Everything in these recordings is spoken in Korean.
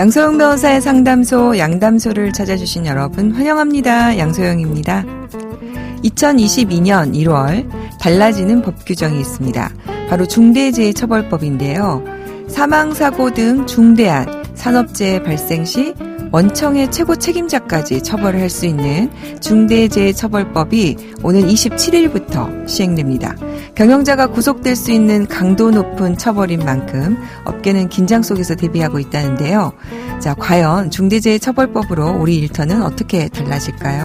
양소영 변호사의 상담소 양담소를 찾아주신 여러분 환영합니다. 양소영입니다. 2022년 1월 달라지는 법 규정이 있습니다. 바로 중대재해처벌법인데요. 사망사고 등 중대한 산업재해 발생 시 원청의 최고 책임자까지 처벌을 할 수 있는 중대재해처벌법이 오는 27일부터 시행됩니다. 경영자가 구속될 수 있는 강도 높은 처벌인 만큼 업계는 긴장 속에서 대비하고 있다는데요. 자, 과연 중대재해처벌법으로 우리 일터는 어떻게 달라질까요?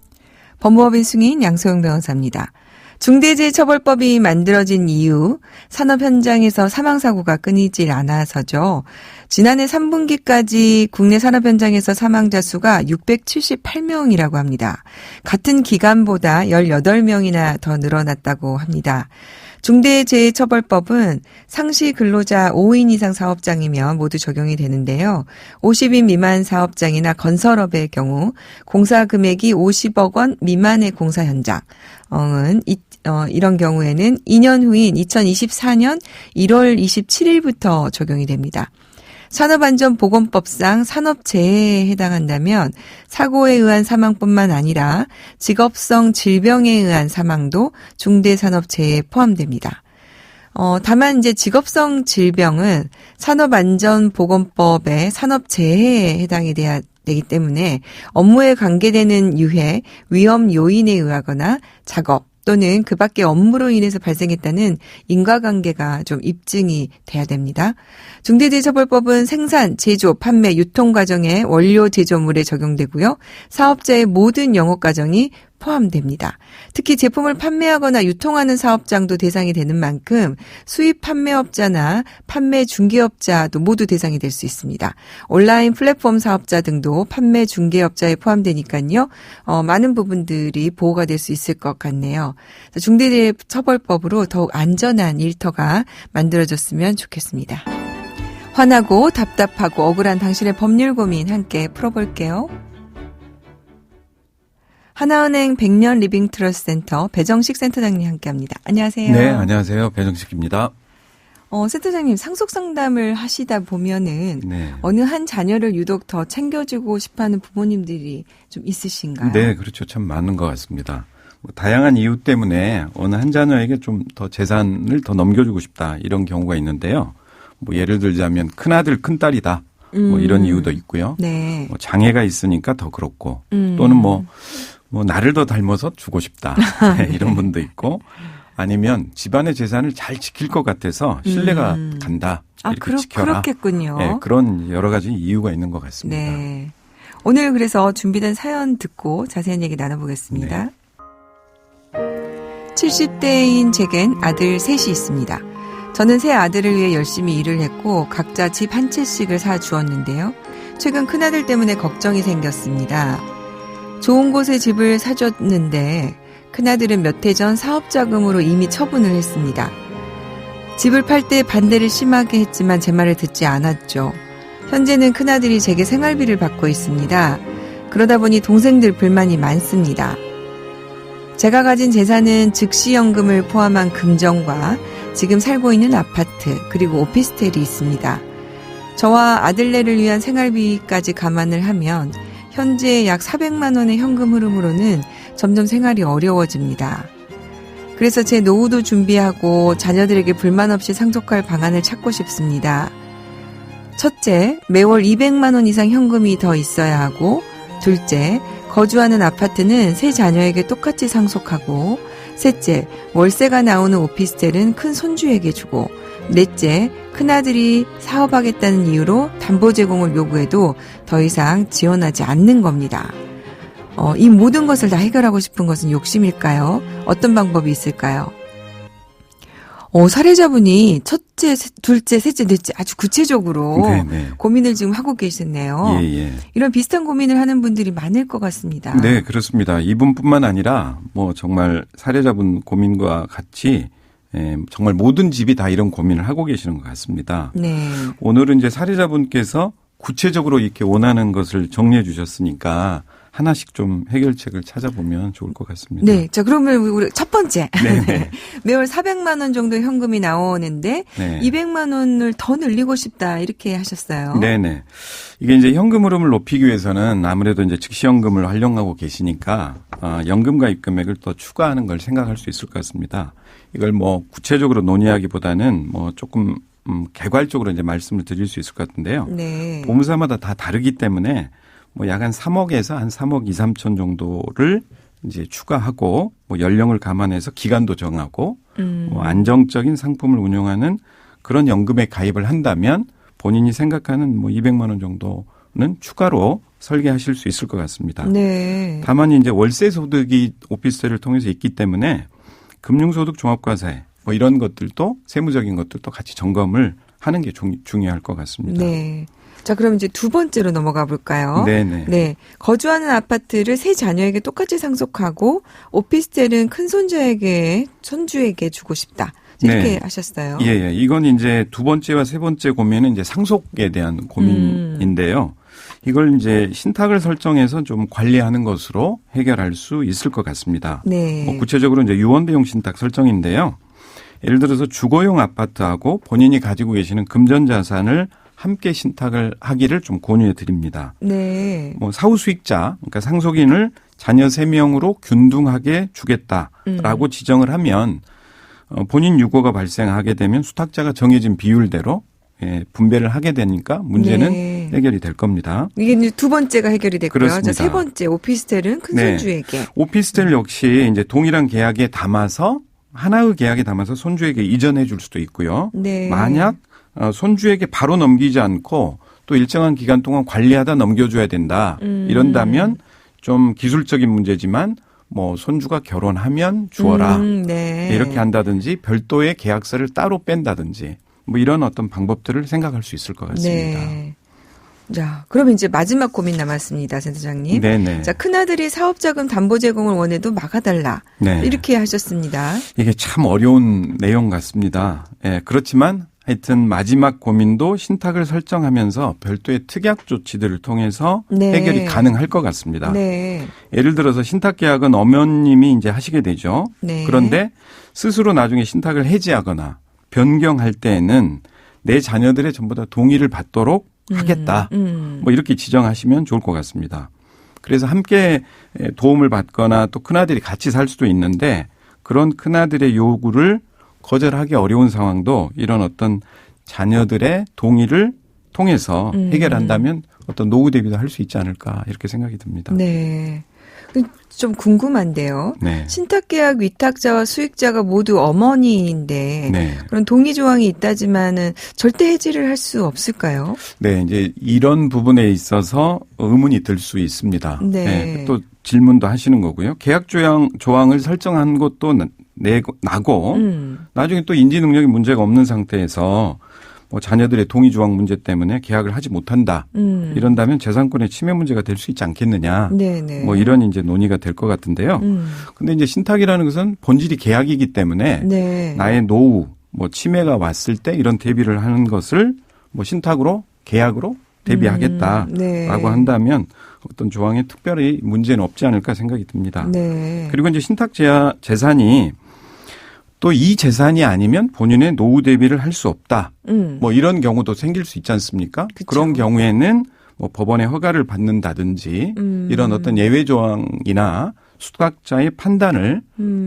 법무법인 승인 양소영 변호사입니다. 중대재해처벌법이 만들어진 이유, 산업 현장에서 사망사고가 끊이질 않아서죠. 지난해 3분기까지 국내 산업 현장에서 사망자 수가 678명이라고 합니다. 같은 기간보다 18명이나 더 늘어났다고 합니다. 중대재해처벌법은 상시 근로자 5인 이상 사업장이면 모두 적용이 되는데요. 50인 미만 사업장이나 건설업의 경우 공사 금액이 50억 원 미만의 공사 현장은 이런 경우에는 2년 후인 2024년 1월 27일부터 적용이 됩니다. 산업안전보건법상 산업재해에 해당한다면 사고에 의한 사망뿐만 아니라 직업성 질병에 의한 사망도 중대산업재해에 포함됩니다. 다만 이제 직업성 질병은 산업안전보건법의 산업재해에 해당이 되기 때문에 업무에 관계되는 유해, 위험 요인에 의하거나 작업 또는 그 밖의 업무로 인해서 발생했다는 인과관계가 좀 입증이 돼야 됩니다. 중대재해처벌법은 생산, 제조, 판매, 유통 과정의 원료 제조물에 적용되고요. 사업자의 모든 영업 과정이 포함됩니다. 특히 제품을 판매하거나 유통하는 사업장도 대상이 되는 만큼 수입 판매업자나 판매 중개업자도 모두 대상이 될 수 있습니다. 온라인 플랫폼 사업자 등도 판매 중개업자에 포함되니까요. 많은 부분들이 보호가 될 수 있을 것 같네요. 중대재해처벌법으로 더욱 안전한 일터가 만들어졌으면 좋겠습니다. 화나고 답답하고 억울한 당신의 법률 고민 함께 풀어볼게요. 하나은행 100년 리빙트러스트 센터 배정식 센터장님 함께합니다. 안녕하세요. 네, 안녕하세요. 배정식입니다. 센터장님 상속 상담을 하시다 보면은 네. 어느 한 자녀를 유독 더 챙겨주고 싶어하는 부모님들이 좀 있으신가요? 네, 그렇죠. 참 많은 것 같습니다. 다양한 이유 때문에 어느 한 자녀에게 좀 더 재산을 더 넘겨주고 싶다 이런 경우가 있는데요. 예를 들자면 큰아들 큰딸이다. 이런 이유도 있고요. 네. 장애가 있으니까 더 그렇고 또는 나를 더 닮아서 주고 싶다. 네, 이런 분도 있고 아니면 집안의 재산을 잘 지킬 것 같아서 신뢰가 간다. 이렇게 지켜라. 그렇겠군요. 네, 그런 여러 가지 이유가 있는 것 같습니다. 네. 오늘 그래서 준비된 사연 듣고 자세한 얘기 나눠보겠습니다. 네. 70대인 제겐 아들 셋이 있습니다. 저는 새 아들을 위해 열심히 일을 했고 각자 집 한 채씩을 사주었는데요. 최근 큰아들 때문에 걱정이 생겼습니다. 좋은 곳에 집을 사줬는데 큰아들은 몇 해 전 사업자금으로 이미 처분을 했습니다. 집을 팔 때 반대를 심하게 했지만 제 말을 듣지 않았죠. 현재는 큰아들이 제게 생활비를 받고 있습니다. 그러다 보니 동생들 불만이 많습니다. 제가 가진 재산은 즉시연금을 포함한 금전과 지금 살고 있는 아파트 그리고 오피스텔이 있습니다. 저와 아들네를 위한 생활비까지 감안을 하면 현재 약 400만 원의 현금 흐름으로는 점점 생활이 어려워집니다. 그래서 제 노후도 준비하고 자녀들에게 불만 없이 상속할 방안을 찾고 싶습니다. 첫째, 매월 200만 원 이상 현금이 더 있어야 하고 둘째, 거주하는 아파트는 세 자녀에게 똑같이 상속하고 셋째, 월세가 나오는 오피스텔은 큰 손주에게 주고 넷째, 큰아들이 사업하겠다는 이유로 담보 제공을 요구해도 더 이상 지원하지 않는 겁니다. 이 모든 것을 다 해결하고 싶은 것은 욕심일까요? 어떤 방법이 있을까요? 사례자분이 첫째, 둘째, 셋째, 넷째 아주 구체적으로 네네. 고민을 지금 하고 계시네요. 예. 이런 비슷한 고민을 하는 분들이 많을 것 같습니다. 네, 그렇습니다. 이분뿐만 아니라 정말 사례자분 고민과 같이 정말 모든 집이 다 이런 고민을 하고 계시는 것 같습니다. 네. 오늘은 이제 사례자분께서 구체적으로 이렇게 원하는 것을 정리해 주셨으니까 하나씩 좀 해결책을 찾아보면 좋을 것 같습니다. 네. 자, 그러면 우리 첫 번째. 네네. 매월 400만 원 정도 현금이 나오는데 네. 200만 원을 더 늘리고 싶다 이렇게 하셨어요. 네네. 이게 이제 현금 흐름을 높이기 위해서는 아무래도 이제 즉시현금을 활용하고 계시니까 연금가입 금액을 더 추가하는 걸 생각할 수 있을 것 같습니다. 이걸 뭐 구체적으로 논의하기보다는 뭐 조금 개괄적으로 이제 말씀을 드릴 수 있을 것 같은데요. 네. 보험사마다 다 다르기 때문에 뭐 약 한 3억에서 한 3억 2, 3천 정도를 이제 추가하고 뭐 연령을 감안해서 기간도 정하고 뭐 안정적인 상품을 운용하는 그런 연금에 가입을 한다면 본인이 생각하는 뭐 200만 원 정도는 추가로 설계하실 수 있을 것 같습니다. 네. 다만 이제 월세 소득이 오피스텔을 통해서 있기 때문에 금융소득 종합과세 뭐 이런 것들도 세무적인 것들도 같이 점검을 하는 게 중요할 것 같습니다. 네. 자, 그럼 이제 두 번째로 넘어가 볼까요? 네네. 네. 거주하는 아파트를 세 자녀에게 똑같이 상속하고 오피스텔은 큰 손주에게 주고 싶다. 이렇게 네. 하셨어요. 예, 예. 이건 이제 두 번째와 세 번째 고민은 이제 상속에 대한 고민인데요. 이걸 이제 신탁을 설정해서 좀 관리하는 것으로 해결할 수 있을 것 같습니다. 네. 뭐 구체적으로 이제 유언대용 신탁 설정인데요. 예를 들어서 주거용 아파트하고 본인이 가지고 계시는 금전자산을 함께 신탁을 하기를 좀 권유해 드립니다. 네. 뭐 사후 수익자, 그러니까 상속인을 자녀 3명으로 균등하게 주겠다라고 지정을 하면 본인 유고가 발생하게 되면 수탁자가 정해진 비율대로 분배를 하게 되니까 문제는 네. 해결이 될 겁니다. 이게 이제 두 번째가 해결이 됐고요. 그렇습니다. 자, 세 번째 오피스텔은 큰 네. 손주에게. 오피스텔 역시 이제 동일한 계약에 담아서 하나의 계약에 담아서 손주에게 이전해 줄 수도 있고요. 네. 만약 손주에게 바로 넘기지 않고 또 일정한 기간 동안 관리하다 넘겨줘야 된다. 이런다면 좀 기술적인 문제지만 뭐 손주가 결혼하면 주어라. 네. 이렇게 한다든지 별도의 계약서를 따로 뺀다든지 뭐 이런 어떤 방법들을 생각할 수 있을 것 같습니다. 네. 자, 그럼 이제 마지막 고민 남았습니다, 센터장님. 네네. 자, 큰아들이 사업자금 담보 제공을 원해도 막아달라. 네. 이렇게 하셨습니다. 이게 참 어려운 내용 같습니다. 예, 그렇지만 하여튼 마지막 고민도 신탁을 설정하면서 별도의 특약 조치들을 통해서 네. 해결이 가능할 것 같습니다. 네. 예를 들어서 신탁 계약은 어머님이 이제 하시게 되죠. 네. 그런데 스스로 나중에 신탁을 해지하거나 변경할 때에는 내 자녀들의 전부 다 동의를 받도록 하겠다. 뭐 이렇게 지정하시면 좋을 것 같습니다. 그래서 함께 도움을 받거나 또 큰아들이 같이 살 수도 있는데 그런 큰아들의 요구를 거절하기 어려운 상황도 이런 어떤 자녀들의 동의를 통해서 해결한다면 어떤 노후 대비도 할 수 있지 않을까 이렇게 생각이 듭니다. 네. 좀 궁금한데요. 네. 신탁계약 위탁자와 수익자가 모두 어머니인데 네. 그런 동의 조항이 있다지만은 절대 해지를 할 수 없을까요? 네, 이제 이런 부분에 있어서 의문이 들 수 있습니다. 네. 또 질문도 하시는 거고요. 계약 조항을 설정한 것도 나고 나중에 또 인지 능력이 문제가 없는 상태에서 뭐 자녀들의 동의 조항 문제 때문에 계약을 하지 못한다. 이런다면 재산권의 침해 문제가 될 수 있지 않겠느냐. 네네. 뭐 이런 이제 논의가 될 것 같은데요. 근데 이제 신탁이라는 것은 본질이 계약이기 때문에 네. 나의 노후, 뭐 치매가 왔을 때 이런 대비를 하는 것을 뭐 신탁으로 계약으로 대비하겠다라고 네. 한다면 어떤 조항에 특별히 문제는 없지 않을까 생각이 듭니다. 네. 그리고 이제 신탁 재산이 또 이 재산이 아니면 본인의 노후 대비를 할 수 없다. 뭐 이런 경우도 생길 수 있지 않습니까? 그쵸. 그런 경우에는 뭐 법원의 허가를 받는다든지 이런 어떤 예외 조항이나 수탁자의 판단을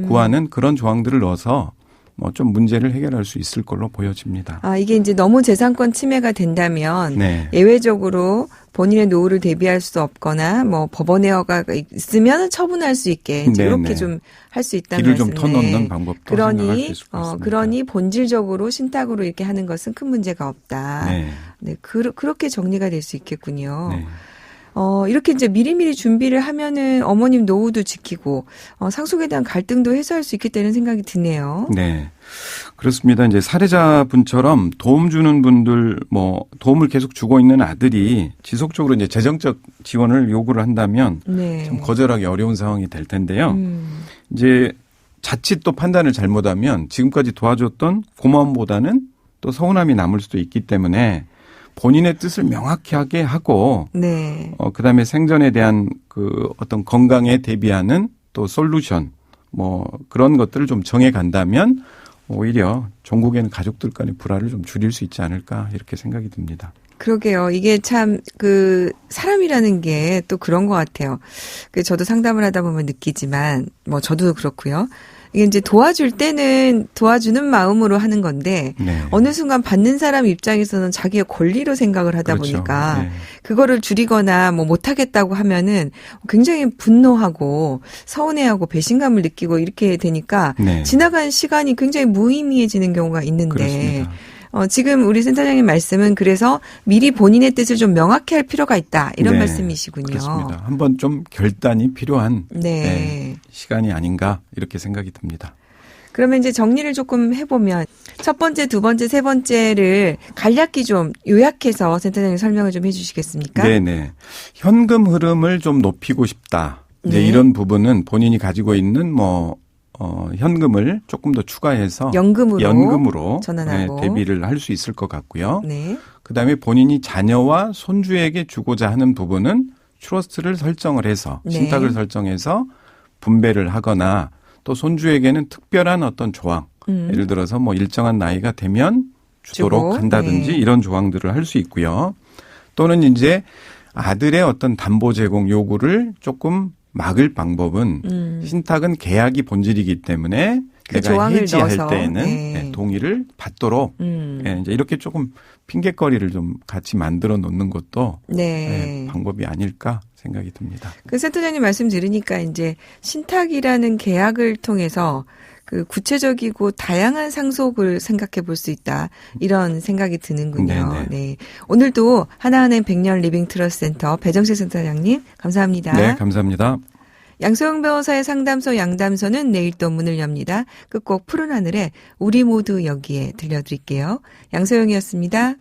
구하는 그런 조항들을 넣어서 뭐 좀 문제를 해결할 수 있을 걸로 보여집니다. 아, 이게 이제 너무 재산권 침해가 된다면 네. 예외적으로 본인의 노후를 대비할 수 없거나 뭐 법원의 허가가 있으면 처분할 수 있게 이제 네, 이렇게 네. 좀 할 수 있다는 길을 좀 말씀이네. 터놓는 방법도 생각할 수 있을 것 같습니다. 그러니 본질적으로 신탁으로 이렇게 하는 것은 큰 문제가 없다. 네. 네, 그렇게 정리가 될 수 있겠군요. 네. 이렇게 이제 미리미리 준비를 하면은 어머님 노후도 지키고 상속에 대한 갈등도 해소할 수 있겠다는 생각이 드네요. 네. 그렇습니다. 이제 사례자분처럼 도움 주는 분들 뭐 도움을 계속 주고 있는 아들이 지속적으로 이제 재정적 지원을 요구를 한다면 네. 참 거절하기 어려운 상황이 될 텐데요. 이제 자칫 또 판단을 잘못하면 지금까지 도와줬던 고마움보다는 또 서운함이 남을 수도 있기 때문에 본인의 뜻을 명확하게 하고 네. 그다음에 생전에 대한 그 어떤 건강에 대비하는 또 솔루션 뭐 그런 것들을 좀 정해 간다면 오히려 종국에는 가족들 간의 불화를 좀 줄일 수 있지 않을까 이렇게 생각이 듭니다. 그러게요. 이게 참 사람이라는 게 또 그런 것 같아요. 저도 상담을 하다 보면 느끼지만 뭐 저도 그렇고요. 이게 이제 도와줄 때는 도와주는 마음으로 하는 건데 네. 어느 순간 받는 사람 입장에서는 자기의 권리로 생각을 하다 그렇죠. 보니까 네. 그거를 줄이거나 뭐 못하겠다고 하면은 굉장히 분노하고 서운해하고 배신감을 느끼고 이렇게 되니까 네. 지나간 시간이 굉장히 무의미해지는 경우가 있는데 그렇습니다. 지금 우리 센터장님 말씀은 그래서 미리 본인의 뜻을 좀 명확히 할 필요가 있다. 이런 네, 말씀이시군요. 그렇습니다. 한번 좀 결단이 필요한 네. 시간이 아닌가 이렇게 생각이 듭니다. 그러면 이제 정리를 조금 해보면 첫 번째, 두 번째, 세 번째를 간략히 좀 요약해서 센터장님 설명을 좀 해주시겠습니까? 네네. 현금 흐름을 좀 높이고 싶다. 이제 네. 이런 부분은 본인이 가지고 있는 현금을 조금 더 추가해서 연금으로 전환하고 대비를 할 수 있을 것 같고요. 네. 그다음에 본인이 자녀와 손주에게 주고자 하는 부분은 트러스트를 설정을 해서 네. 신탁을 설정해서 분배를 하거나 또 손주에게는 특별한 어떤 조항 예를 들어서 뭐 일정한 나이가 되면 주도록 주고, 한다든지 네. 이런 조항들을 할 수 있고요. 또는 이제 아들의 어떤 담보 제공 요구를 조금 막을 방법은 신탁은 계약이 본질이기 때문에 그 내가 조항을 해지할 넣어서, 때에는 네. 동의를 받도록 이제 이렇게 조금 핑계거리를 좀 같이 만들어 놓는 것도 네. 방법이 아닐까 생각이 듭니다. 센터장님 말씀 들으니까 이제 신탁이라는 계약을 통해서 구체적이고 다양한 상속을 생각해 볼 수 있다. 이런 생각이 드는군요. 네네. 네. 오늘도 하나은행 백년 리빙 트러스트 센터 배정식 센터장님 감사합니다. 네, 감사합니다. 양소영 변호사의 상담소 양담소는 내일 또 문을 엽니다. 끝곡 푸른 하늘에 우리 모두 여기에 들려드릴게요. 양소영이었습니다.